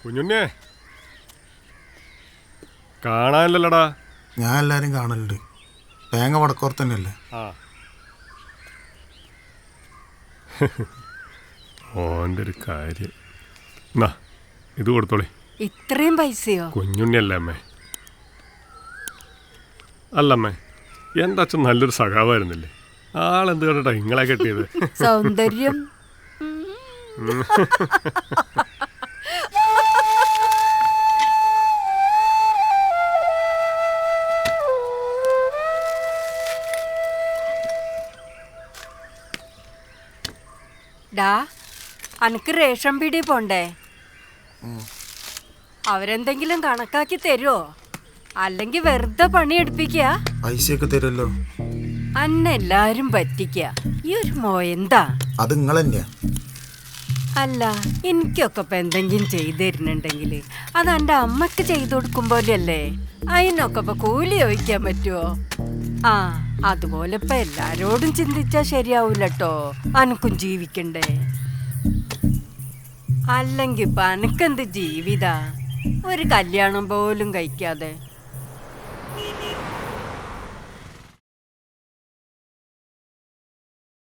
കുഞ്ഞുണ്ണേ കാണാനില്ലല്ലോടാ. ഞാൻ എല്ലാരും കാണലുണ്ട്. തേങ്ങ വടക്കോർ തന്നെയല്ലേ? ആ ഓൻ്റെ ഒരു കാര്യം. എന്നാ ഇത് കൊടുത്തോളി. ഇത്രയും പൈസയോ? കുഞ്ഞുണ്ണിയല്ലേ അമ്മേ? അല്ലമ്മേ, എൻ്റെ അച്ഛൻ നല്ലൊരു സഖാവായിരുന്നില്ലേ? ആളെന്ത് കണ്ടിട്ടാ ഇങ്ങളെ കെട്ടിയത്? സൗന്ദര്യം. ഡാ, അനക്ക് റേഷൻ പീടി പോണ്ടേ? അവരെന്തെങ്കിലും കണക്കാക്കി തരുമോ? അല്ലെങ്കിൽ വെറുതെ പണിയെടുപ്പിക്കുക? പൈസയൊക്കെ തരുമല്ലോ. അന്നെല്ലാരും പറ്റിക്ക. ഈ ഒരു മോയെന്താ? അത് നിങ്ങൾ തന്നെയാ. അല്ല, എനിക്കൊക്കെ ഇപ്പൊ എന്തെങ്കിലും ചെയ്തു തരുന്നുണ്ടെങ്കിൽ അത് എൻ്റെ അമ്മക്ക് ചെയ്തു കൊടുക്കും പോലെയല്ലേ. അതിനൊക്കെ ഇപ്പൊ കൂലി ചോദിക്കാൻ പറ്റുമോ? ആ, അതുപോലെ ഇപ്പൊ എല്ലാരോടും ചിന്തിച്ചാ ശരിയാവൂലട്ടോ. അനക്കും ജീവിക്കണ്ടേ? അല്ലെങ്കിൽ ഇപ്പൊ അനക്കെന്ത് ജീവിതാ? ഒരു കല്യാണം പോലും കഴിക്കാതെ